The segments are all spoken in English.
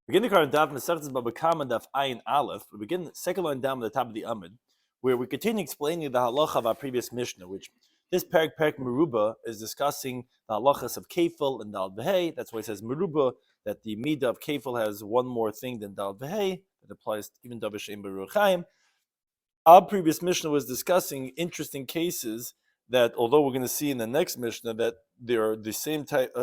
Begin the current Daf Mesechtes Bava Kama Daf Ayin Aleph. We begin the second line down at the top of the Amud, where we continue explaining the halacha of our previous Mishnah, which this Perek Meruba is discussing the halachas of Kefil and Dal Vehei. That's why it says Meruba, that the Midah of Kefil has one more thing than Dal Vehei, that applies to even Davar Shein Beruach Chaim. Our previous Mishnah was discussing interesting cases that, although we're going to see in the next Mishnah that there are the same type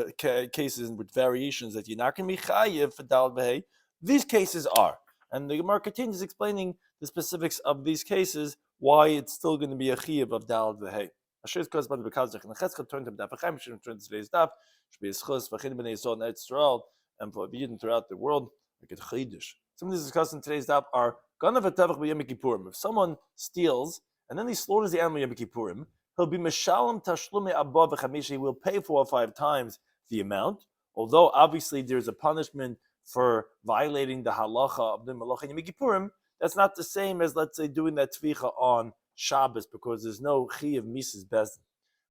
cases with variations that you're not going to be chayiv for Dal Vehei, these cases are. And the Gemara continues explaining the specifics of these cases, why it's still going to be a chayiv of Dal Vehei. Asher is caused by the Bekazach and the Cheska turned to Daf Chaim, should turn to today's Daf, should be a schus, v'chin b'nei Yisrael, and Eretz and for Yidden throughout the world, like a chaydish. Some of these discussed in today's Daf are Ganav Atavach b'Yom Kippurim. If someone steals and then he slaughters the animal Yom Kippurim, he'll be Meshalem Tashlumi Abba v'Chamisha. He will pay 4 or 5 times the amount. Although obviously there's a punishment for violating the halacha of the Malacha Yom Kippurim, that's not the same as, let's say, doing that tvicha on Shabbos, because there's no chi of Mises Bezdin.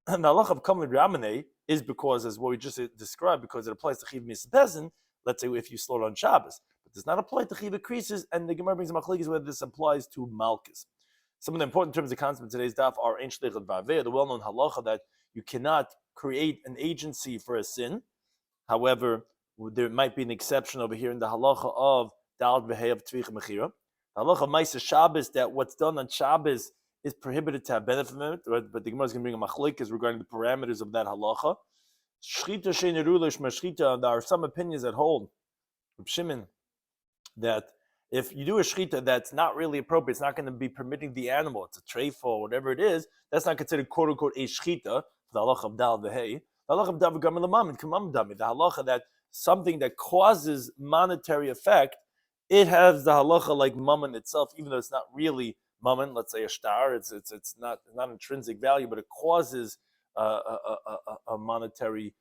And the halacha of Kamad Ramane is because, as what we just described, because it applies to chi of Mises Bezdin. Let's say if you slaughter on Shabbos, but does not apply to chiva creases, and the Gemara brings a machlekes whether this applies to malchus. Some of the important terms of concept in today's daf are ein shlichut ba'aveh, the well-known halacha that you cannot create an agency for a sin. However, there might be an exception over here in the halacha of dal v'hei of tvich mechira. The halacha of ma'aser Shabbos, that what's done on Shabbos is prohibited to have benefit from it, but the Gemara is going to bring a machlekes regarding the parameters of that halacha. Shchita she'ein erulah shma shchita. There are some opinions that hold, Reb Shimon, that if you do a shchita that's not really appropriate, it's not going to be permitting the animal, it's a treifo or whatever it is, that's not considered quote unquote a shchita, the halacha of dal v'hei. The halacha of davar gamar l'mammon, kamam dami, the halacha that something that causes monetary effect, it has the halacha like mammon itself, even though it's not really mammon, let's say a star, it's not intrinsic value, but it causes a monetary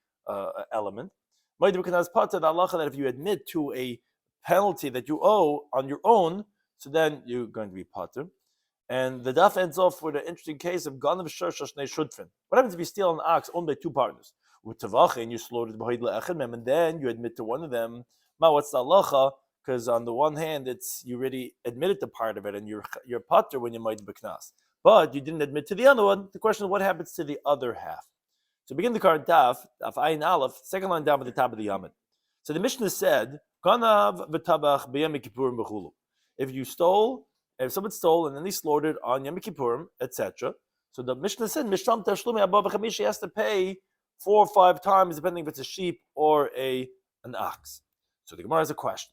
element. The halacha that if you admit to a penalty that you owe on your own, so then you're going to be pater. And the daf ends off with an interesting case of ganav shor shnei shutfin. What happens if you steal an ox owned by 2 partners? With tavach, and you slaughtered b'hoid le'echad mem, and then you admit to one of them. What's the halacha? Because on the one hand, it's you already admitted to part of it, and you're pater when you might beknas, but you didn't admit to the other one. The question is, what happens to the other half? So begin the current daf ayin aleph, second line down at the top of the Yamid. So the Mishnah said, Ganav v'tabach b'Yom Kippurim b'chulu. If someone stole and then he slaughtered on Yom Kippurim, etc. So the Mishnah said, Mishlam tashlumi abba v'chamish, he has to pay 4 or 5 times, depending if it's a sheep or an ox. So the Gemara has a question.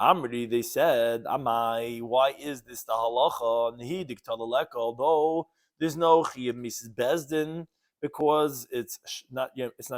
Amri, they said, Amai, why is this the halacha? Nihidik talaleka, although there's no chi of Mrs. Bezdin, because it's not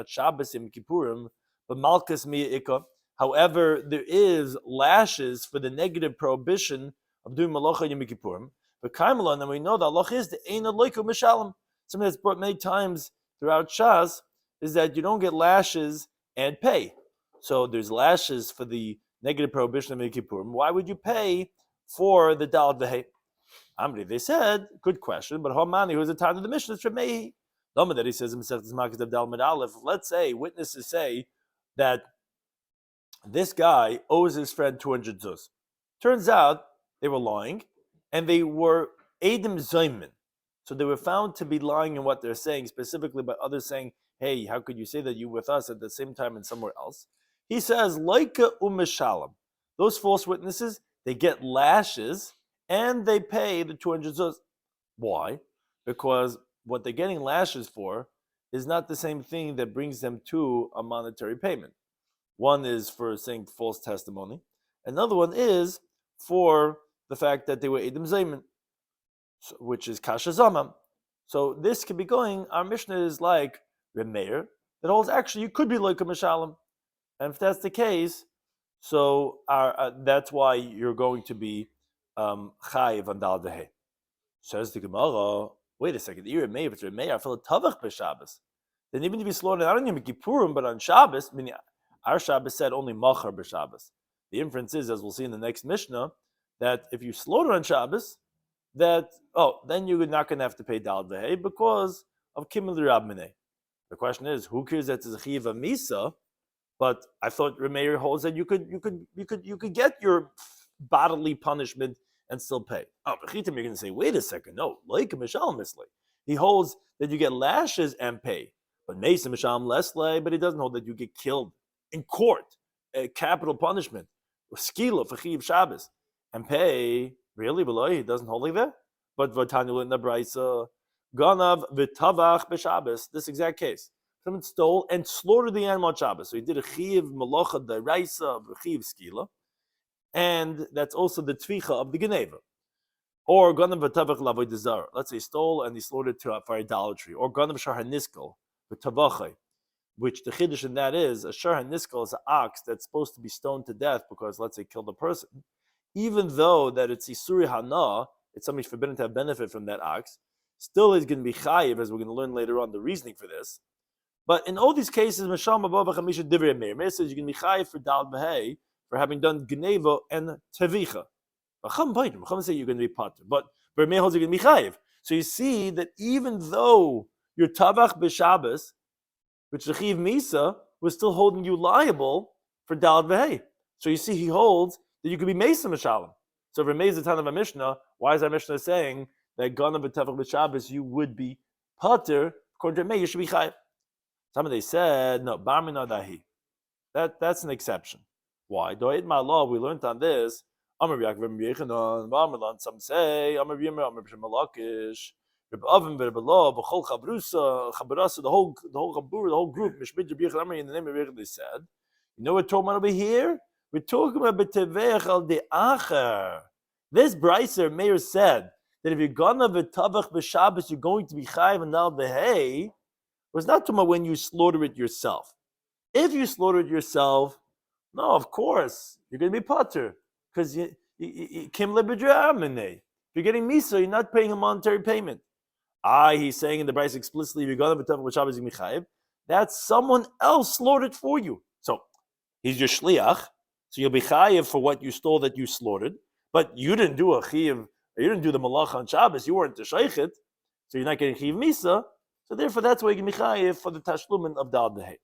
Shabbos Yom Kippurim, but Malchus Mi'ika. However, there is lashes for the negative prohibition of doing Malacha Yom Kippurim. But Kaimalan, and we know that Allah is the Ein Aloiku Mishalem. Something that's brought many times throughout Shas is that you don't get lashes and pay. So there's lashes for the negative prohibition of Yom Kippurim. Why would you pay for the Dal V'hei? Amri, they said, good question, but Hamani, who is the time of the Mishnah, Shemei. That he says in Mesechtes of Dal Mid Aleph, let's say witnesses say that this guy owes his friend 200 zuz. Turns out they were lying, and they were Eidim Zaymin. So they were found to be lying in what they're saying, specifically by others saying, hey, how could you say that you were with us at the same time and somewhere else? He says, Laika Umeshalem. Those false witnesses, they get lashes, and they pay the 200 zuz. Why? Because what they're getting lashes for is not the same thing that brings them to a monetary payment. One is for saying false testimony. Another one is for the fact that they were Eidim Zayman, which is Kasha Zamam. So this could be going, our Mishnah is like Reb Meir, that holds actually you could be like a Mishalem. And if that's the case, so that's why you're going to be Chayiv on Dal V'hei. Says the Gemara, wait a second, if it's Reb Meir, I feel a Tavach b'Shabbos. Then even if you slaughter not on Yom Kippurim, but on Shabbos, meaning our Shabbos said only Machar b'Shabbos. The inference is, as we'll see in the next Mishnah, that if you slaughter on Shabbos, then you're not going to have to pay Dal V'hei because of Kimel Rab Minei. The question is, who cares that it's a Chiv Misa? But I thought Remeir holds that you could get your bodily punishment and still pay. Oh, Bechitim, you're going to say, wait a second, no, like Mishal Misley. He holds that you get lashes and pay, but Mesa Mishal Lesley, but he doesn't hold that you get killed in court, a capital punishment, skila for Chiv Shabbos, and pay. Really, below he doesn't hold like that. But Vatanu in the Brisa, Ganav v'Tavach b'Shabbos, this exact case. Someone stole and slaughtered the animal on Shabbos. So he did a Chiv Malacha Daraisa, Chiv Skila, and that's also the Tvicha of the Geneva. Or Ganav v'Tavach Lavoy Dezar. Let's say he stole and he slaughtered for idolatry. Or Ganav Shar HaNiskel v'Tavachai, which the Chiddush in that is, a Shar HaNiskel is an ox that's supposed to be stoned to death because, let's say, killed a person. Even though that it's Isuri Hana, it's something forbidden to have benefit from that ox, still is going to be chayiv, as we're going to learn later on the reasoning for this. But in all these cases, Mashal Mabava Chamisha Divrei Meir. Meir says you're going to be chayiv for Dal Behei, for having done Gneva and Tevicha. Chacham say you're going to be pater, but Meir holds you're going to be chayiv. So you see that even though your Tavach B'Shabbos, which the Chiv Misa, was still holding you liable for Dal Behei. So you see he holds that you could be Mesa Mishalim. So if Remez the Tan of a Mishnah, why is our Mishnah saying that Ganav v'Tavach b'Shabbos you would be pater? According to Remez, you should be chayiv. Some of they said no, Barmina Dahi. That's an exception. Why? Do'it Ma'alaw, we learned on this. Amar Yaakov Yechanan, Barmelan. Some say Amar Yimra, Amar B'Shemalakish, Reb Avim, Reb Elo, B'Chol Chabrasa, the whole Chabur, the whole group. Mishmid Reb Yechanan, in the name of Yechanan, they said, you know what Torah over here? We're talking about B'Tevech al De'acher. This Bryser Meir said that if you're gonna v'Tavach b'Shabbos, you're going to be chayiv and al Behei. Was not talking about when you slaughter it yourself. If you slaughter it yourself, no, of course you're going to be pater because you kim lebedramene. If you're getting misa, you're not paying a monetary payment. He's saying in the Bryce explicitly, if you're gonna v'Tavach b'Shabbos, you're chayiv. That's someone else slaughtered for you. So he's your shliach. So you'll be chayiv for what you stole that you slaughtered, but you didn't do a chiv, you didn't do the malach on Shabbos, you weren't the sheichet, so you're not getting chiv misa, so therefore that's why you can be chayiv for the tashlumin of Dal Behei.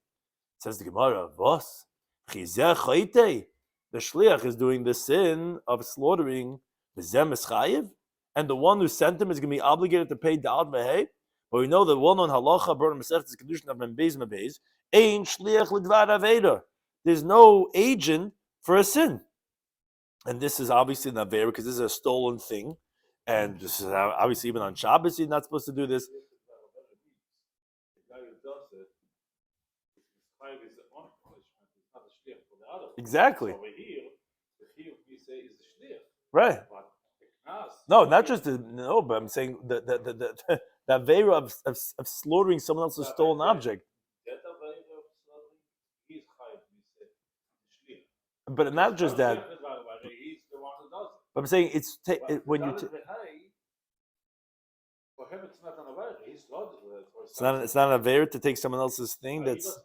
Says the Gemara, Vos, chizeh chayte, the shliach is doing the sin of slaughtering the zem is chayiv, and the one who sent him is going to be obligated to pay Dal Behei, but we know the well-known halacha, burn mesechtes is condition of membez mebez, ein shliach lidvar aveda. There's no agent for a sin. And this is obviously not fair because this is a stolen thing. And this is obviously even on Shabbos, you're not supposed to do this. Exactly. Right. No, not just no, but I'm saying the Aveira of slaughtering someone else's stolen object. But not just that. But I'm saying it's when you. It's not an Aveira to take someone else's thing. That's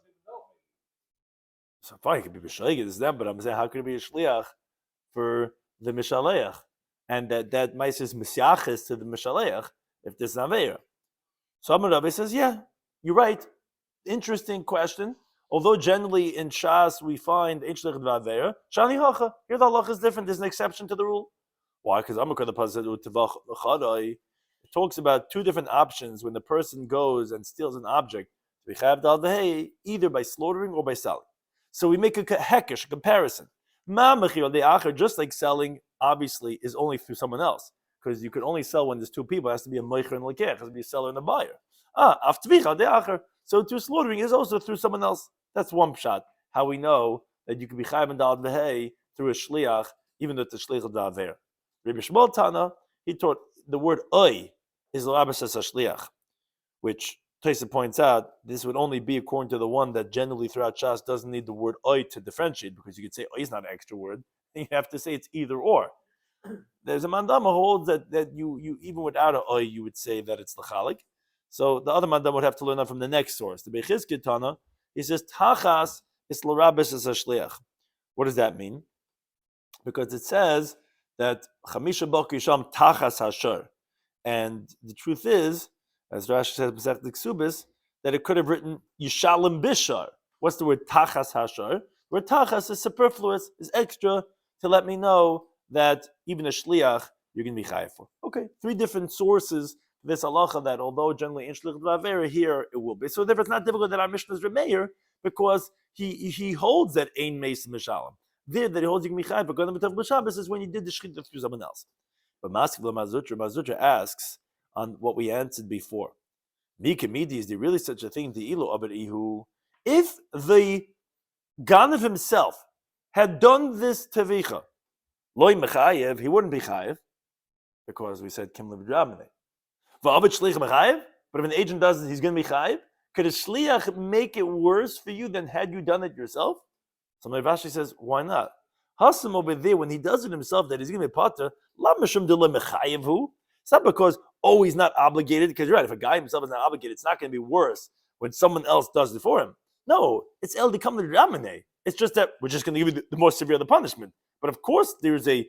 so fine. It could be b'shleigit, it's them. But I'm saying, how could it be a shliach for the mishaleach, and that mice is misyaches to the mishaleach if there's an Aveira? So Amar Rabbi says, yeah, you're right. Interesting question. Although generally in Shas we find Ein Shliach D'Aveira, Shani Hacha. Here the halacha is different. There's an exception to the rule. Why? Because Amakar the Pasuk Tevach Chadai talks about two different options when the person goes and steals an object. We have Dal Behei either by slaughtering or by selling. So we make a hekesh, a comparison. Just like selling, obviously, is only through someone else. Because you could only sell when there's two people. It has to be a meicher and a lekech. It has to be a seller and a buyer. So to slaughtering is also through someone else. That's one pshat. How we know that you can be chayav and dal v'hei through a shliach, even though it's a shliach of da'aver. Rabbi Shmuel Tana, he taught the word oy is l'rabas as a shliach, which Taisa points out this would only be according to the one that generally throughout Shas doesn't need the word oy to differentiate, because you could say oy is not an extra word. You have to say it's either or. There's a mandama who holds that you even without an oy you would say that it's l'chalik. So the other mandam would have to learn that from the next source. The Bechizkid Tana, he says tachas is l'rabas as a shliach. What does that mean? Because it says that chamisha bok yisham tachas hashar, and the truth is, as Rashi says Mesechtes Ksubis, that it could have written yishalim bishar, What's the word tachas hashar? The word tachas is superfluous, is extra to let me know that even a shliach you're going to be chayav for. Okay, 3 different sources for this halacha that although generally in shliach d'avera here it will be. So therefore it's not difficult that our Mishnah is Remeir because he holds that ein meis mishalim. There that he holds you can be chayav, but going to b'Shabbos is when you did the shechita through someone else. But Mazutra asks on what we answered before. Is there really such a thing? If the Ganav himself had done this tevicha, loy mechayev, he wouldn't be chayev, because we said kim leb'dramene. V'avet shliach mechayev, but if an agent does it, he's going to be chayev. Could a shliach make it worse for you than had you done it yourself? So my Rashi says, why not? Hasam over there, when he does it himself, that he's going to be pater. It's not because, he's not obligated, because you're right, if a guy himself is not obligated, it's not going to be worse when someone else does it for him. No, it's el de kam ramene. It's just that we're just going to give you the more severe the punishment. But of course, there's a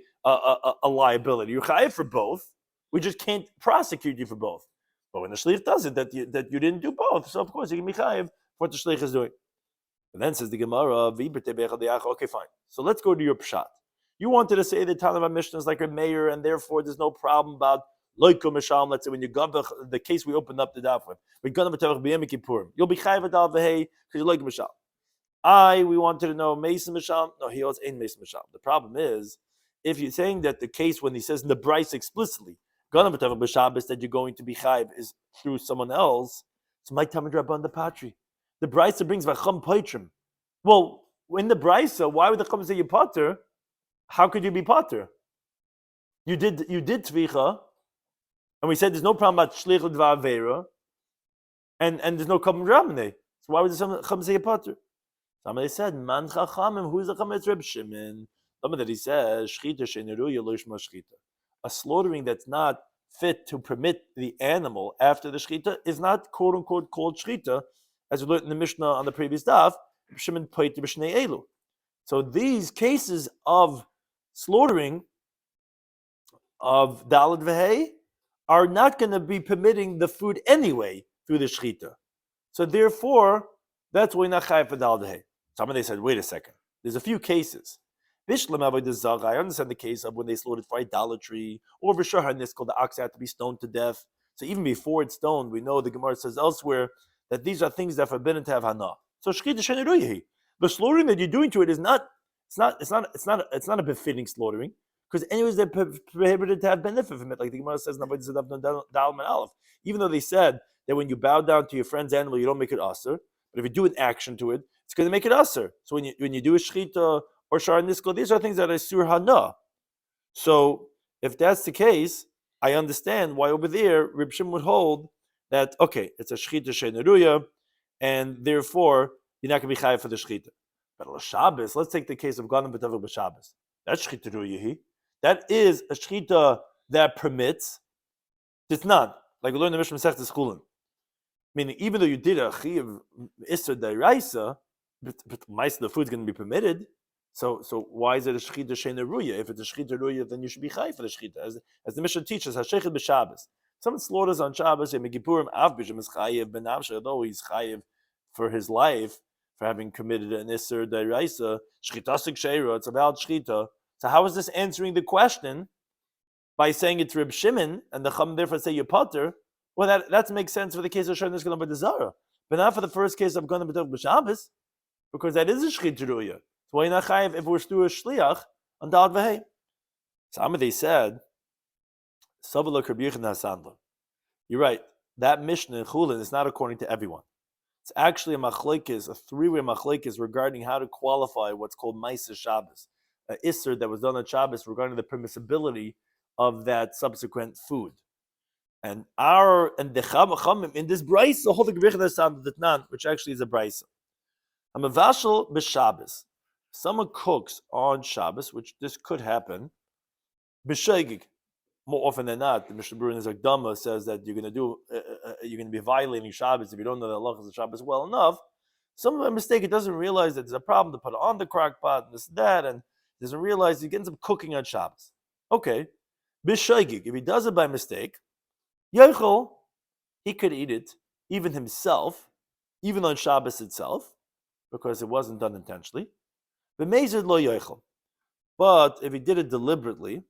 liability. You're chayiv for both. We just can't prosecute you for both. But when the shliach does it, that you didn't do both, so of course you can be chayiv for what the shliach is doing. And then says the Gemara, okay, fine. So let's go to your pshat. You wanted to say the Tanakh Mishnah is like a mayor, and therefore there's no problem about loikum mishal. Let's say when you got the case we opened up the daf with, you'll be chayav adal v'hei because you loikum mishal. We wanted to know mason mishal. No, he holds ain't mason mishal. The problem is if you're saying that the case when he says in the Bryce explicitly that you're going to be chayav is through someone else, so my tamid rabban the patri. The Brisa brings v'cham poitrim. Well, in the Brisa, why would the Chum say you potter? How could you be potter? You did tvicha, and we said there's no problem about shlich l'dvar and there's no kabim ramene. So why would the Chum say you potter? Somebody said man chachamim. Who's the Chum? It's Reb Shimon. Somebody that he says shchita sheneruya lo yishma shchita. A slaughtering that's not fit to permit the animal after the shchita is not quote unquote called shchita. As we learned in the Mishnah on the previous daf, so these cases of slaughtering of dalad v'hei are not going to be permitting the food anyway through the shechita. So therefore, that's why not chayav for dalad v'hei. Somebody said, wait a second. There's a few cases. I understand the case of when they slaughtered for idolatry, or v'shahar called the ox had to be stoned to death. So even before it's stoned, we know the Gemara says elsewhere that these are things that are forbidden to have hana. So shchita sheneruyahi. The slaughtering that you're doing to it is not a befitting slaughtering, because anyways they're prohibited to have benefit from it, like the Gemara says in even though they said that when you bow down to your friend's animal, you don't make it aser, but if you do an action to it, it's going to make it aser. So when you do a shchita or shar nisko, these are things that are sur hana. So if that's the case, I understand why over there Reb Shimon would hold that, okay, it's a shechita sheneruya, and therefore you're not going to be chayav for the shechita. But on Shabbos, let's take the case of Ganim B'Tavik B'Shabbos. That's shechita ruyahi. That is a shechita that permits. It's not like we learned in the Mishnah Masechta Chulin. Meaning, even though you did a chiyav iser deraisa, but the food's going to be permitted. So why is it a shechita sheneruya? If it's a shechita ruya, then you should be chayav for the shechita. As the Mishnah teaches, hashechet b'Shabbos. Someone slaughters on Shabbos, though he's chayiv for his life, for having committed an Isser Deraisa, Shchitasik Sheira, it's about Shchita. So how is this answering the question by saying it's Reb Shimon, and the Chum therefore say you potter? Well, that makes sense for the case of Shon Nisgalam B'Dezara, but not for the first case of Ganim B'Tov B'Shabbos, because that is a Shchita Ruya. So why not chayiv if we're still a Shliach on Dal V'Hei? So they said, you're right. That Mishnah in Chulin is not according to everyone. It's actually a machlekes, a 3-way machlekes regarding how to qualify what's called Maisa Shabbos, an Isser that was done on Shabbos regarding the permissibility of that subsequent food. And the Chachamim in this brayso hold the Gevich Datnan, which actually is a brayso. I'm a vashel b'Shabbos. Someone cooks on Shabbos, which this could happen. B'Sheigig. More often than not, the Mishnah Berurah in his Akdama says that you're going to be violating Shabbos if you don't know the halachas of Shabbos well enough. Some by mistake it doesn't realize that there's a problem to put it on the crock pot and this and that, and doesn't realize he ends up cooking on Shabbos. Okay, b'shaygig, if he does it by mistake, yochel, he could eat it even himself, even on Shabbos itself. because it wasn't done intentionally. B'mezid lo yochel. But if he did it deliberately,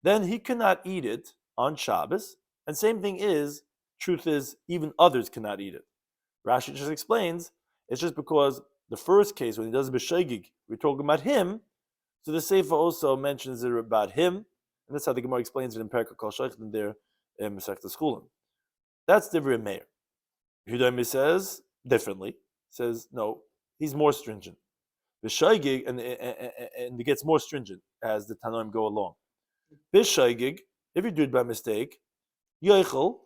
then he cannot eat it on Shabbos. And same thing is, truth is, even others cannot eat it. Rashi just explains, it's just because the first case, when he does b'shegig, we're talking about him, so the Sefer also mentions it about him, and that's how the Gemara explains it in Perka Kol Sheichtim there in Masechta Schulim. That's the Divrei Meir. Yomi says differently, says, no, he's more stringent. B'shegig, and it gets more stringent as the Tanoim go along. B'shegig, if you do it by mistake, yochel,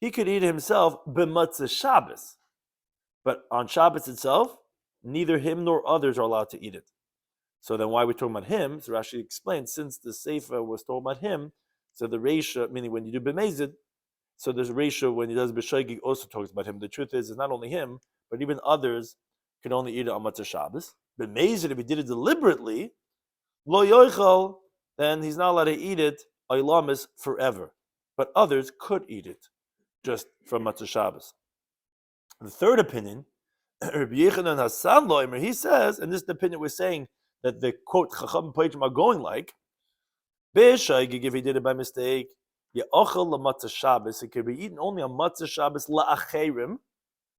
he could eat it himself b'matzah Shabbos. But on Shabbos itself, neither him nor others are allowed to eat it. So then why are we talking about him? So Rashi explains, since the Sefer was talking about him, so the Reisha, meaning when you do b'mezid, so there's a Reisha when he does b'shegig also talks about him. The truth is, it's not only him, but even others can only eat it on Matzah Shabbos. B'mezid, if he did it deliberately, lo yochel, then he's not allowed to eat it Olamis forever. But others could eat it just from Matzah Shabbos. The third opinion, Rabbi Yechanan Hassan Loimer, he says, and this is the opinion we're saying that the quote Chacham Peichim are going like, B'shegig, if he did it by mistake, Ye'ochel la'matzah Shabbos, it could be eaten only on Matzah Shabbos la'acherim,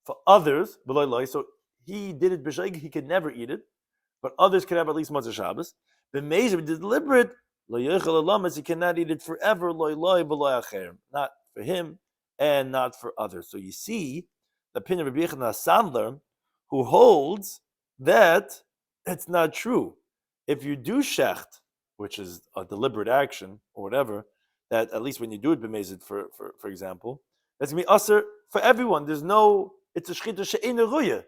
for others, so he did it b'shegig, he could never eat it, but others can have at least Matzah Shabbos. B'mezid, if he did deliberate, he cannot eat it forever, not for him and not for others. So you see, the opinion of Rabbi Yechanan Sandler, who holds that it's not true. If you do shecht, which is a deliberate action or whatever, that at least when you do it b'mezid, for example, that's going to be usher for everyone. There's no, it's a shchita she'eina ruya.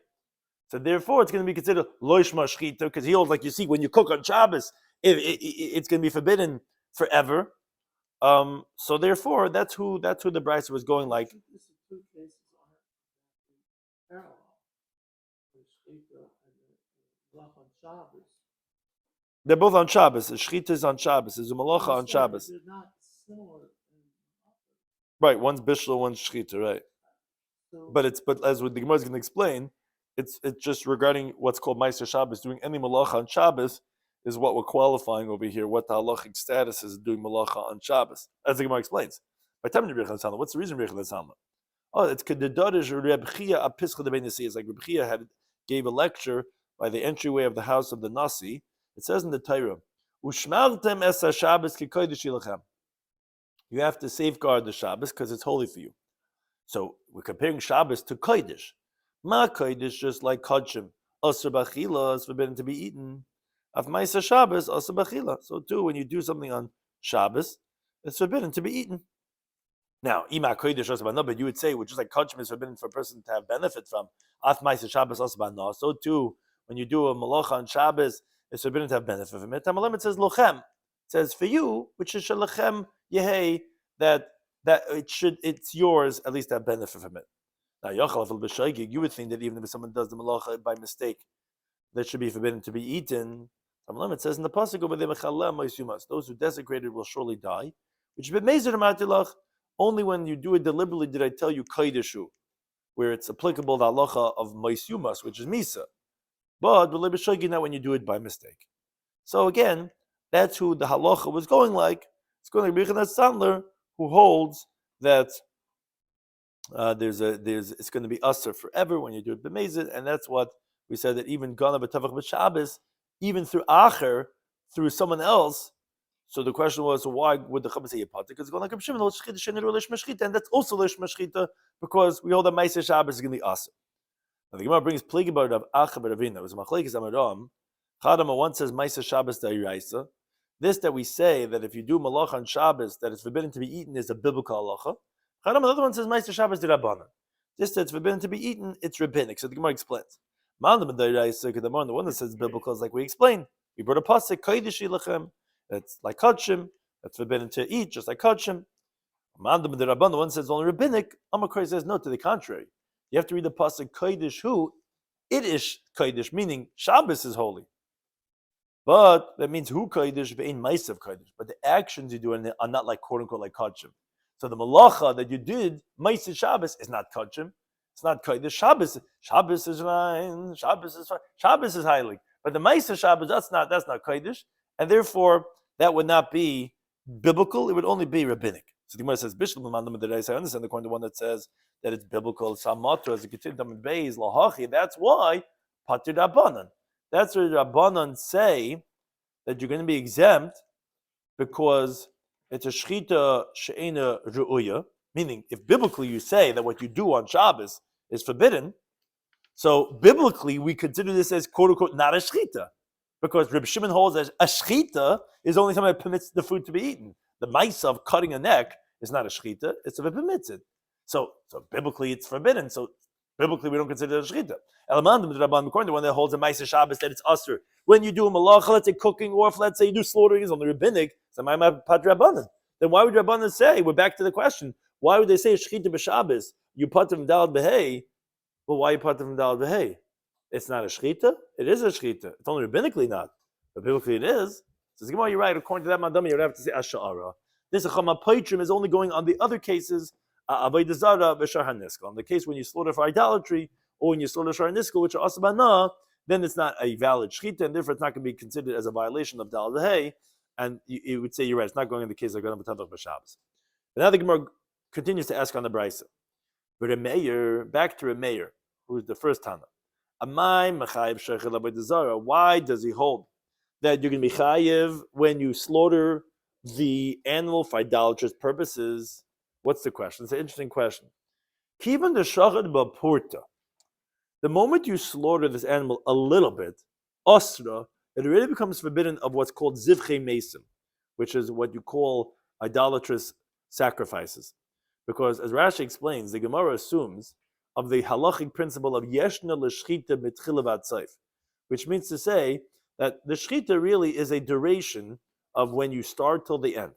So therefore, it's going to be considered loishma shchita, because he holds, like you see, when you cook on Shabbos, it's going to be forbidden forever. So therefore, that's who the Brisa was going like. This is two cases are parallel. The shchita and the malach on Shabbos. They're both on Shabbos. The shchita is on Shabbos. There's a malacha on Shabbos. They're not similar. Right, one's bishla, one's shchita, right? So, but as what the Gemara is going to explain, it's just regarding what's called Meiser Shabbos. Doing any malacha on Shabbos is what we're qualifying over here. What the halachic status is doing malacha on Shabbos, as the Gemara explains. By time what's the reason Rebbe Chia? Oh, it's kedadarish Reb Chia apischa de Nasi. It's like Reb Chia gave a lecture by the entryway of the house of the Nasi. It says in the Torah, "Ushmartem es Shabbos kikodesh ilachem." You have to safeguard the Shabbos because it's holy for you. So we're comparing Shabbos to kodesh. Ma kodesh, just like kodshim, asur b'achila is forbidden to be eaten. Af ma'aser Shabbos asur b'achila. So too, when you do something on Shabbos, it's forbidden to be eaten. Now, ima kodesh asur b'ano, but you would say, which is like kodshim is forbidden for a person to have benefit from. Af ma'aser Shabbos asur b'ano. So too, when you do a malacha on Shabbos, it's forbidden to have benefit from it. Tamalim, it says lochem. It says for you, which is shalachem yehei, that it's yours at least to have benefit from it. Now, you would think that even if someone does the malacha by mistake, that should be forbidden to be eaten. Tamalim, it says in the pasuk over there, those who desecrated will surely die. Which only when you do it deliberately did I tell you kaideshu, where it's applicable the halacha of ma'isumas, which is misa. But not when you do it by mistake. So again, that's who the halacha was going like. It's going like Rabbi Sandler, who holds that it's going to be usher forever when you do it b'mezid, and that's what we said, that even gana b'tavach b'Shabbos, even through acher, through someone else. So the question was, why would the Chacham say yapata? Because it's going like Shimon shchita, and that's also lishma shchita, because we hold that ma'aser Shabbos is going to be usher. Now the Gemara brings pligi about of Acha B'Ravina. It was Machlekes Amaram. Chadama one says Ma'aser Shabbos Da'iraisa. This that we say that if you do malacha on Shabbos that it's forbidden to be eaten is a biblical halacha. Chadama another one says Ma'aser Shabbos D'Rabbanan. This that's forbidden to be eaten, it's rabbinic. So the Gemara explains. Ma'andam Da'iraisa. The one that says biblical is like we explained. We brought a pasuk Kodesh Ilachem. That's like kodshim. That's forbidden to eat, just like kodshim. Ma'andam D'Rabbanan. The one says only rabbinic. Amakrai says no. To the contrary. You have to read the pasuk Kodesh Hu, it is Kodesh, meaning Shabbos is holy. But that means Hu Kodesh ve'ein ma'asav Kodesh. But the actions you do are not like quote unquote like Kodshim. So the malacha that you did Ma'asav Shabbos is not Kodshim. It's It's not kodesh. Shabbos is fine. Shabbos is fine. Shabbos is highly. But the Ma'aser Shabbos, that's not kodesh, and therefore that would not be biblical. It would only be rabbinic. So the Gemara says, "Bishlam l'mandam d'reis." I understand according to the one that says that it's biblical. Samatu as a continuum in beis lahachi. That's why patir rabbanan. That's where rabbanan say that you're going to be exempt because it's a shchita she'ena ru'uya. Meaning, if biblically you say that what you do on Shabbos is forbidden, so biblically we consider this as quote unquote not a shchita, because Reb Shimon holds that a shchita is only something that permits the food to be eaten. The mice of cutting a neck is not a shchita; it's if it permits it. So biblically it's forbidden. So biblically we don't consider it a shchita. Elamandim the Rabban Mekorn, the one that holds a ma'aser Shabbos that it's usher. When you do a malacha, let's say cooking, or if let's say you do slaughtering, is on the rabbinic. So my pat Rabbanan. Then why would Rabbanan say? We're back to the question. Why would they say shchita b'Shabbos? You put them dalad behei. Well, why you put them dalad behei? It's not a shchita. It is a shchita. It's only rabbinically not, but biblically it is. So you're right. According to that madami, you would have to say asha'ara. This chama paitrim is only going on the other cases. Avodah zara v'shar haniskal. On the case when you slaughter for idolatry or when you slaughter shar haniskal, which are asabana, then it's not a valid shchita, and therefore it's not going to be considered as a violation of dalad behei. And you would say you're right. It's not going in the case of Gadol B'Tavach B'Shabbos. But now the Gemara continues to ask on the Brisa. But back to Remeir, who is the first Tana. Why does he hold that you're going to be chayiv when you slaughter the animal for idolatrous purposes? What's the question? It's an interesting question. Kivan the shachad b'purta. The moment you slaughter this animal a little bit, osra, it already becomes forbidden of what's called zivchei mesim, which is what you call idolatrous sacrifices. Because as Rashi explains, the Gemara assumes of the halachic principle of yeshna l'shchita mitchila v'atzayif, which means to say that the shchita really is a duration of when you start till the end.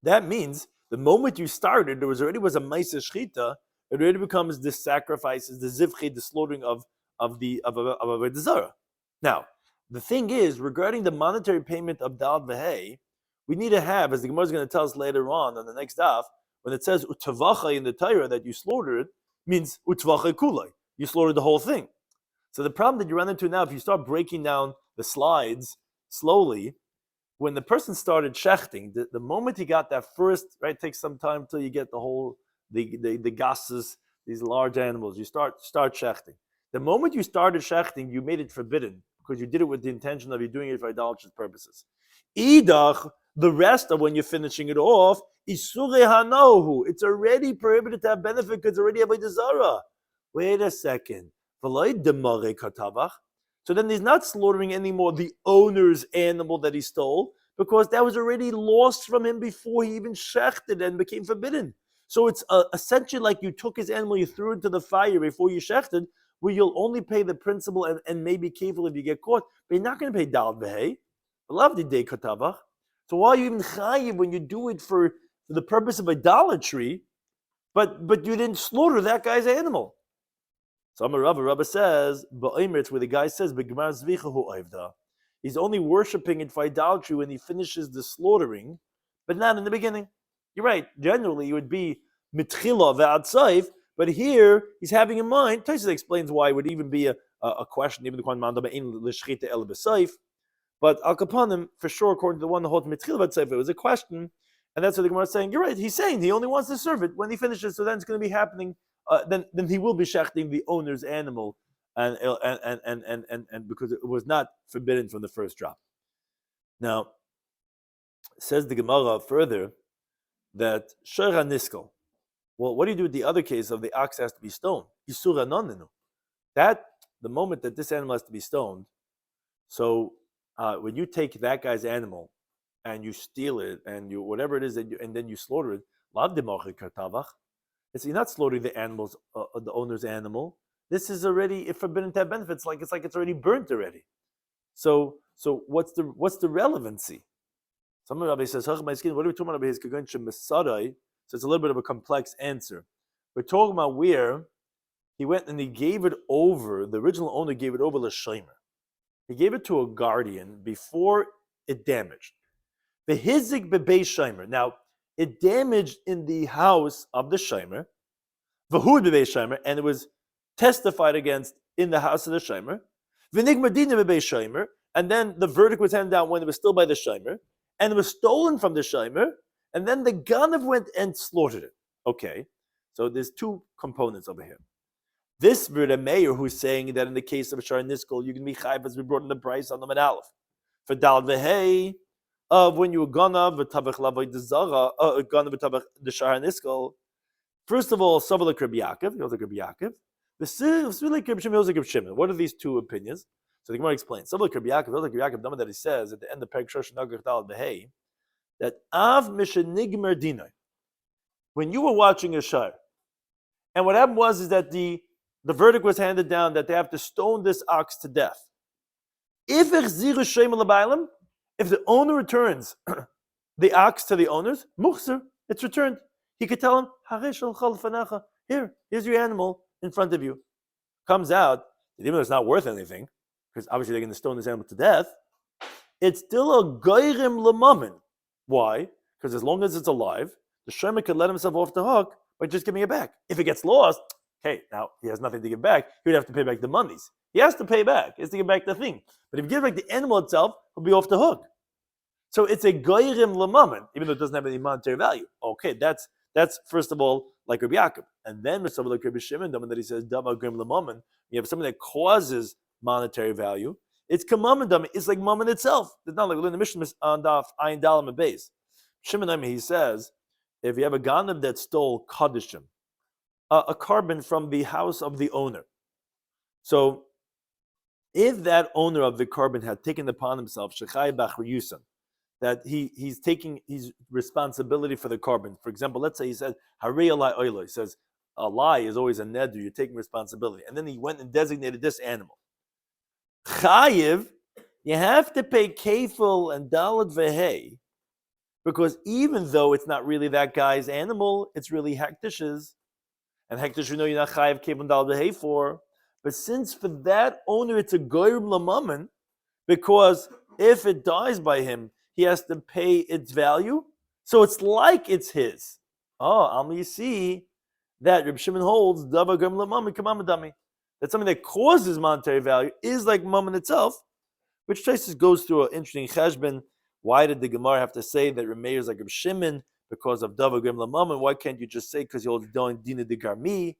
That means the moment you started, there already was a ma'aser shchita. It already becomes the sacrifices, the zivchei, the slaughtering of a zara. Now, the thing is, regarding the monetary payment of dal v'hei, we need to have, as the Gemara is going to tell us later on the next daf, when it says utavacha in the Torah that you slaughtered, means utavacha kulai. You slaughtered the whole thing. So the problem that you run into now, if you start breaking down the slides slowly, when the person started shechting, the moment he got that first, right, it takes some time until you get the whole, the gases, these large animals, you start shechting. The moment you started shechting, you made it forbidden, because you did it with the intention of you doing it for idolatrous purposes. Idach, the rest of when you're finishing it off, isure hanohu. It's already prohibited to have benefit because it's already avodah zara. Wait a second. So then he's not slaughtering anymore the owner's animal that he stole, because that was already lost from him before he even shechted and became forbidden. So it's essentially like you took his animal, you threw it into the fire before you shechted, where you'll only pay the principal and maybe careful if you get caught, but you're not going to pay dal v'hei. So why are you even chayiv when you do it for the purpose of idolatry, but you didn't slaughter that guy's animal? So Rabba says, it's where the guy says, he's only worshiping it for idolatry when he finishes the slaughtering, but not in the beginning. You're right. Generally, it would be mitchila ve'atzayif, but here he's having in mind. Tosfos explains why it would even be a question, even the Kohen Mandam in l'shchita el b'sayif. But al kapanim, for sure, according to the one that holds mitchila ve'atzayif, it was a question, and that's what the Gemara is saying. You're right. He's saying he only wants to serve it when he finishes. So then it's going to be happening. Then he will be shechting the owner's animal, and because it was not forbidden from the first drop. Now, says the Gemara further that shara niskal. Well, what do you do with the other case of the ox has to be stoned? Isura nonenu. That the moment that this animal has to be stoned. So when you take that guy's animal and you steal it and you whatever it is and then you slaughter it, lav demochi kartavach. You're not slaughtering the animals, the owner's animal. This is already forbidden to have benefits. It's like it's already burnt already. So what's the relevancy? Some of Rabbi says, "What are we talking about?" So it's a little bit of a complex answer. We're talking about where he went and he gave it over. The original owner gave it over l'shaymer. He gave it to a guardian before it damaged. The hizik bebeis shaymer. Now, it damaged in the house of the shaymer, V'hu b'beis shomer, and it was testified against in the house of the shomer. V'nigmar dina b'beis shomer, and then the verdict was handed down when it was still by the shomer, and it was stolen from the shomer, and then the ganav went and slaughtered it. Okay, so there's two components over here. This Reb Meir who's saying that in the case of a shar niskol, you can be chayv as we brought in the price on the Aleph. For dal v'hei, of when you were ganav v'tavach lavoi dezara, ganav v'tavach the shar niskol. First of all, Savalak Rabbi Yaakov, he was like Rabbi Yaakov. The Silik Rabbi Shimon, he was like Rabbi Shimon. What are these two opinions? So the Gemara explains. Savalak Rabbi Yaakov, he was like Rabbi Yaakov, number that he says at the end of Perek Shosh Nagach Dal Behei, that Av Mishenigmer Dinai, when you were watching a shar, and what happened was is that the verdict was handed down that they have to stone this ox to death. If the owner returns the ox to the owners, muhser, it's returned. He could tell him, here's your animal in front of you. Comes out, even though it's not worth anything, because obviously they're going to stone this animal to death, it's still a goyrim lemamin. Why? Because as long as it's alive, the shomer could let himself off the hook by just giving it back. If it gets lost, okay, now he has nothing to give back. He would have to pay back the monies. He has to pay back. He has to give back the thing. But if he gives back the animal itself, he'll be off the hook. So it's a goyrim lemamin, even though it doesn't have any monetary value. Okay, that's first of all like Rabbi Yaakov. And then with something like Rabbi Shimon, that he says, Dava Goyrim lemamin, you have something that causes monetary value. It's kamamin dami. It's like mammon itself. It's not like in the Mishnah on Daf Ayin Dalam and Beis. Shimon he says, if you have a ganav that stole kadishim, a carbon from the house of the owner. So if that owner of the carbon had taken upon himself shechai b'achriyusan, that he's taking his responsibility for the carbon. For example, let's say he said harei alai oilo. He says a lie is always a neder. You're taking responsibility, and then he went and designated this animal. Chayiv, you have to pay kefil and dalad vehei, because even though it's not really that guy's animal, it's really Haktish's. And Haktish, you know, you're not chayiv kefil and dalad vehei for. But since for that owner it's a goyim lamaman, because if it dies by him, he has to pay its value. So it's like it's his. Oh, you see that Reb Shimon holds dava goyim lamaman kamamadami. That something that causes monetary value is like mammon itself, which traces goes through an interesting cheshbon. Why did the Gemara have to say that Reb Meir is like Reb Shimon because of Dava Goyim LaMammon? Why can't you just say because you hold Dina de Garmi,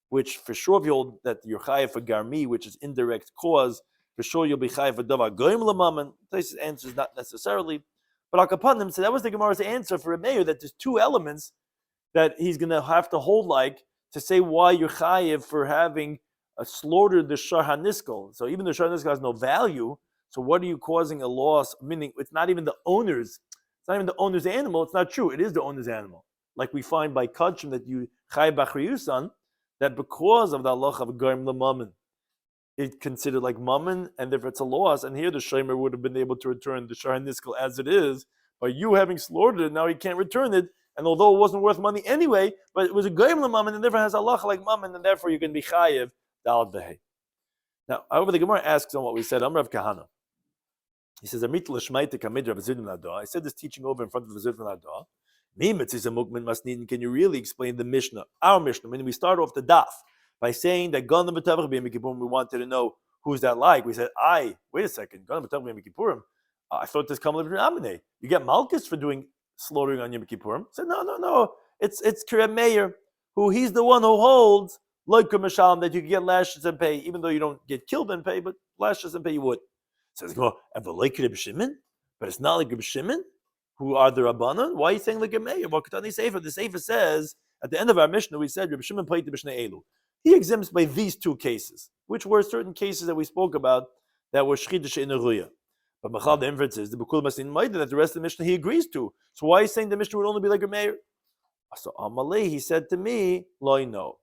which for sure if you hold that you're chayav for Garmi, which is indirect cause, for sure you'll be chayav for Dava Goyim LaMammon. Traces answer is not necessarily, but Akapanim, so that was the Gemara's answer for Reb Meir, that there's two elements that he's going to have to hold like to say why you're chayav for having slaughtered the shar haniskol. So even the shar haniskol has no value. So what are you causing a loss? Meaning it's not even the owner's. It's not even the owner's animal. It's not true. It is the owner's animal. Like we find by kachim that you chay b'achriyusan, that because of the halacha of goyim l'mammon, it's considered like mammon, and therefore it's a loss. And here the shomer would have been able to return the shar haniskol as it is. By you having slaughtered it, now he can't return it. And although it wasn't worth money anyway, but it was a goyim l'mammon, and therefore has halacha like mammon, and therefore you can be chayiv. Now, however, the Gemara asks on what we said. Amrav Kahana. He says, I said this teaching over in front of the Zidvan. Can you really explain the Mishnah, our Mishnah? Meaning we start off the Daf by saying that we wanted to know who's that like. We said, wait a second, I thought this Kamal ibn Amine. You get Malchus for doing slaughtering on Yom Kippurim. I said, no. It's Reb Meir, who he's the one who holds like Mishalom, that you can get lashes and pay, even though you don't get killed and pay, but lashes and pay you would. Says, and like Reb Shimon, but it's not like Reb Shimon, who are the Rabbanan. Why are you saying like Reb Meir? The Sefer says at the end of our Mishnah, we said Reb Shimon played the Mishnah Elu. He exempts by these two cases, which were certain cases that we spoke about that were shchidush in a ruya. But Machal, the inference is the Bukul Masin Maida that the rest of the Mishnah he agrees to. So why are you saying the Mishnah would only be like Reb Meir? So Amalei, he said to me, Loi no.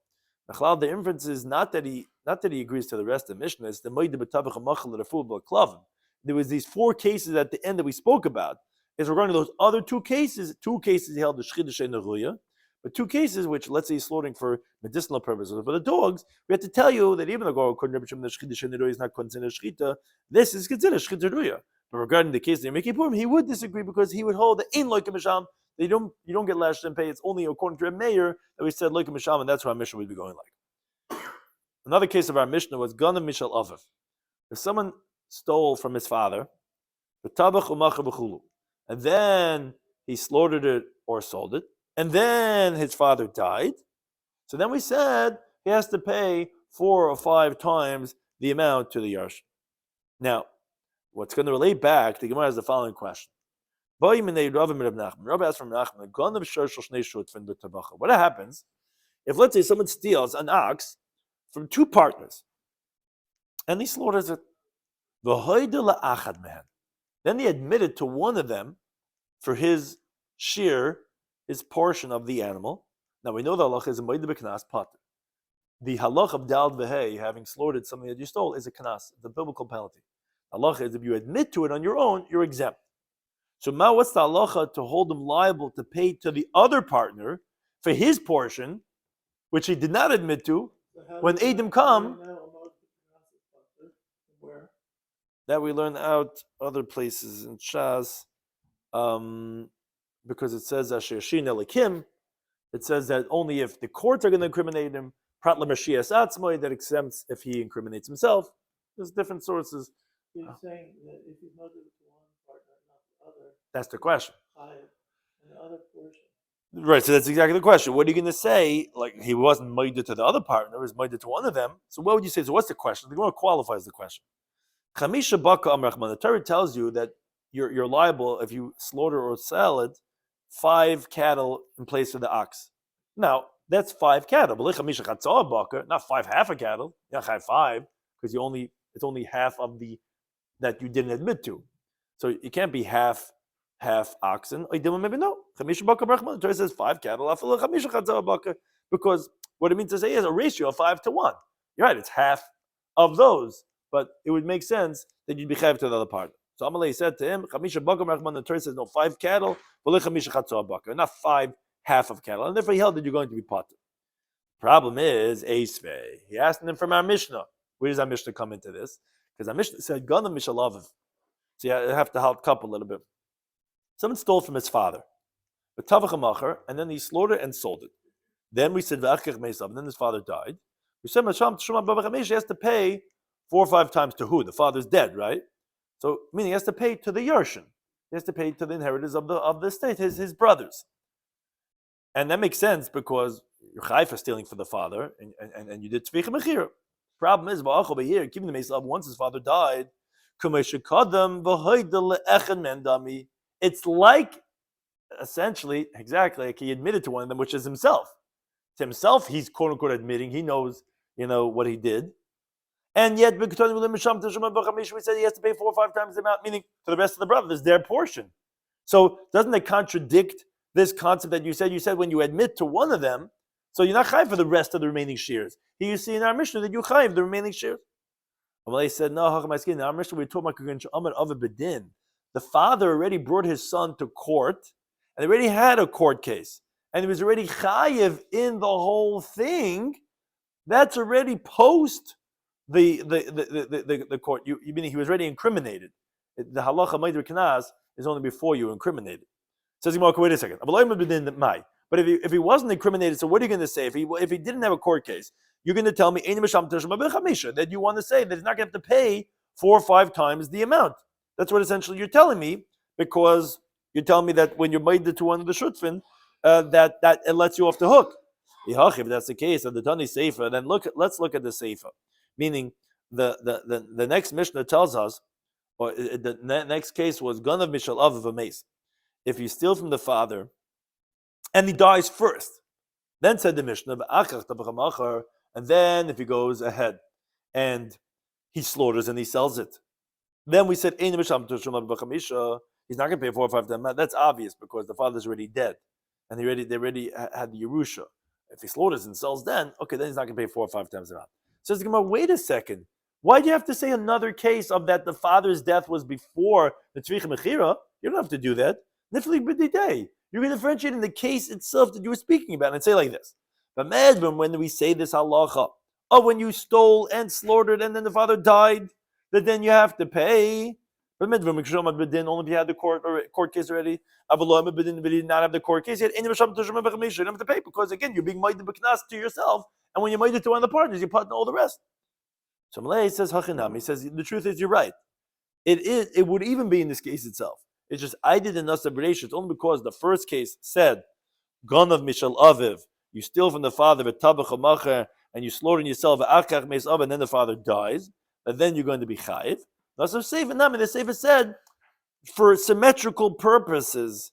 The inference is not that he agrees to the rest of the Mishnah. It's the Moed b'tavach hamachal l'raful b'klavim. There was these four cases at the end that we spoke about. Is regarding those other two cases. Two cases he held the shchidush ein ruya, but two cases which, let's say, he's slaughtering for medicinal purposes for the dogs. We have to tell you that even though according to the shchidush ein ruya is not considered shchita, this is considered shchita ruya. But regarding the case of Yom Kippurim, he would disagree because he would hold that in like a misham that you don't get lashed and pay. It's only according to a mayor that we said, look at Misham, and that's what our Mishnah would be going like. Another case of our Mishnah was Ganav Mishal Avav. If someone stole from his father, and then he slaughtered it or sold it, and then his father died, so then we said he has to pay 4 or 5 times the amount to the Yarsh. Now, what's going to relate back, the Gemara has the following question. Rabbi asked from Nachman, what happens if, let's say, someone steals an ox from 2 partners, and he slaughters it? Then he admitted to one of them for his shiur, his portion of the animal. Now we know the halach is a moed b'knas pater. The halach of dal v'hei, having slaughtered something that you stole, is a knas, the biblical penalty. Halacha is if you admit to it on your own, you're exempt. So now what's the halacha to hold him liable to pay to the other partner for his portion, which he did not admit to, when Edom come? That we learn out other places in Shas, because it says Asher Shin Elikim. It says that only if the courts are going to incriminate him, Prat L'Mashiach Atzmoi, that exempts if he incriminates himself. There's different sources. You're saying that if he's motive to one partner, not the other. That's the question. And the other portion. Right, so that's exactly the question. What are you going to say? Like, he wasn't moided to the other partner, he was moided to one of them. So what would you say? So what's the question? The Gemara qualifies the question. Chamisha Baka Amrachman. The Torah tells you that you're liable if you slaughter or sell it 5 cattle in place of the ox. Now, that's 5 cattle. But not 5 half a cattle. You have 5 because it's only half of the that you didn't admit to. So it can't be half oxen. Maybe no. The Torah says 5 cattle. Because what it means to say is a ratio of 5 to 1. You're right, it's half of those. But it would make sense that you'd be chayav to the other part. So Amalei said to him, the Torah says no 5 cattle, not 5 half of cattle. And therefore he held that you're going to be potter. Problem is, Eisvei. He asked him from our Mishnah. Where does our Mishnah come into this? Because our Mishnah said, Ganav Mishal Avav. So you have to help couple a little bit. Someone stole from his father, and then he slaughtered and sold it. Then we said, and then his father died. We said, he has to pay 4 or 5 times to who? The father's dead, right? So, meaning he has to pay to the Yarshin. He has to pay to the inheritors of the estate, his brothers. And that makes sense because you're chai for stealing for the father, and you did tzvicha mechira. Problem is, over here, keeping the Mesa, once his father died, it's like, essentially, exactly, like he admitted to one of them, which is himself. To himself, he's quote-unquote admitting, he knows, what he did. And yet, we said he has to pay 4 or 5 times the amount, meaning to the rest of the brothers, their portion. So doesn't it contradict this concept that you said? You said when you admit to one of them, so you're not chayiv for the rest of the remaining shears. Here you see in our Mishnah that you chayiv the remaining shears. Amalei said, no, in our Mishnah we're talking about the father already brought his son to court, and they already had a court case, and he was already chayiv in the whole thing. That's already post the court. You meaning he was already incriminated. The halacha meider knas is only before you incriminated. Says Gemara, wait a second. But if he wasn't incriminated, so what are you going to say? If he didn't have a court case, you're going to tell me that you want to say that he's not going to have to pay 4 or 5 times the amount. That's what essentially you're telling me, because you're telling me that when you're made to one of the shutfin, that it lets you off the hook. If that's the case, and the Tani Seifa, then let's look at the Seifa. Meaning, the next Mishnah tells us, or the next case was Ganav Mishal Avav V'Meis. If you steal from the father, and he dies first, then said the Mishnah, and then if he goes ahead and he slaughters and he sells it, then we said he's not going to pay 4 or 5 times. That's obvious because the father's already dead, and they already had the Yerusha. If he slaughters and sells, then he's not going to pay 4 or 5 times the amount. So it's going to wait a second. Why do you have to say another case of that the father's death was before the tzvicha mechira? You don't have to do that. You're going to differentiate in the case itself that you were speaking about and say like this. But when we say this halacha, when you stole and slaughtered and then the father died, that then you have to pay. Only if he had the court case already. If he did not have the court case, you don't have to pay because again you're being made to yourself, and when you're made to one of the partners, you're putting all the rest. So Malay says Hachinam. He says the truth is you're right. It would even be in this case itself. It's just I did a Nasa B'Reish. It's only because the first case said Ganav Mishal Aviv, you steal from the father v'tabach hamacher, and you slaughter yourself v'achach meis av, and then the father dies, and then you're going to be chayiv. Nasa Sefer Nami, the Sefer said for symmetrical purposes,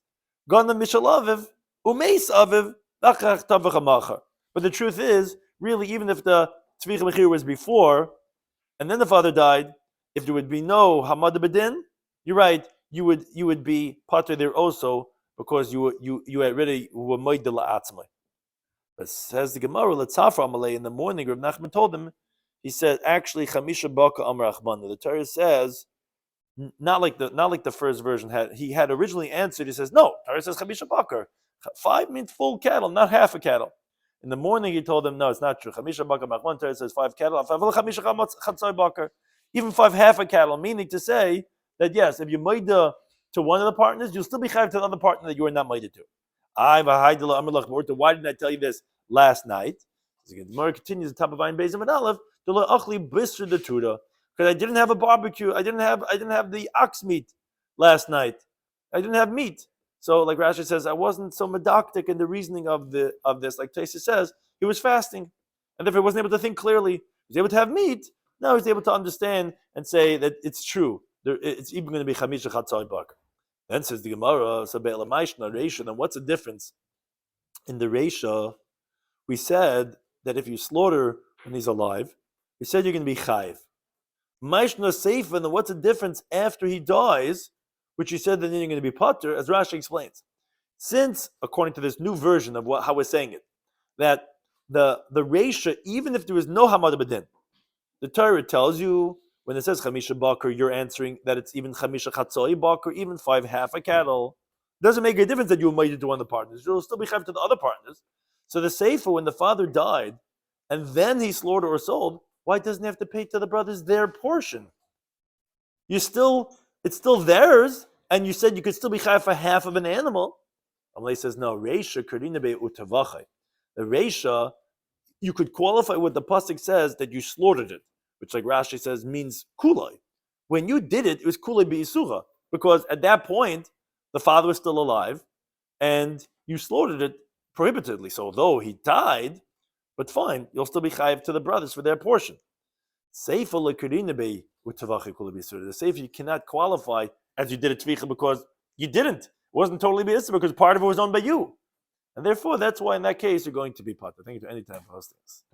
Ganav Mishal Aviv umeis Aviv v'achach tabach hamacher. But the truth is, really, even if the tzvich mechir was before, and then the father died, if there would be no hamad b'din, you're right. You would be pater there also because you already were made the la'atzmai. But says the Gemara, L'tzafra Amalei, in the morning, Rav Nachman told him, he said, actually, Chamisha Baka Amar Achmana. The Torah says, not like the first version he had originally answered. He says, no, Torah says Chamisha Baka. 5 means full cattle, not half a cattle. In the morning, he told him, no, it's not true. Chamisha Baka Machman, Torah says 5 cattle. Even 5 half a cattle, meaning to say that yes, if you made to one of the partners, you'll still be chayav to the other partner that you were not made to. Why didn't I tell you this last night? The Gemara continues at the top of Ayin Beis and Aleph. Because I didn't have a barbecue. I didn't have the ox meat last night. I didn't have meat. So, like Rashi says, I wasn't so medoctic in the reasoning of this. Like Taisa says, he was fasting, and therefore he wasn't able to think clearly. He was able to have meat. Now he's able to understand and say that it's true. It's even going to be chamisha chatzai bakar. Then says the Gemara, then what's the difference? In the Reisha, we said that if you slaughter when he's alive, we said you're going to be chayiv. Maishna Seifa, then what's the difference after he dies, which you said that then you're going to be pater, as Rashi explains. Since, according to this new version of how we're saying it, that the Reisha, even if there was no Hamad B'din, the Torah tells you, when it says Chamisha Bakar, you're answering that it's even Chamisha Chatzoi Bakar, even 5 half a cattle. It doesn't make a difference that you made it to one of the partners. You'll still be chayav to the other partners. So the Sefer, when the father died, and then he slaughtered or sold, why doesn't he have to pay to the brothers their portion? It's still theirs, and you said you could still be chayav for half of an animal. Amalei says, no, Reisha Karina Be Utavachai. The Reisha, you could qualify what the pasuk says that you slaughtered it, which, like Rashi says, means kulai. When you did it, it was kulai be'isura, because at that point the father was still alive, and you slaughtered it prohibitively. So although he died, but fine, you'll still be chayiv to the brothers for their portion. Seifa lekarina be utavachi kulai be'isura. The seifa you cannot qualify as you did a tvicha because you didn't. It wasn't totally be'isura because part of it was owned by you. And therefore, that's why in that case, you're going to be pater. Thank you to any time for hosting us.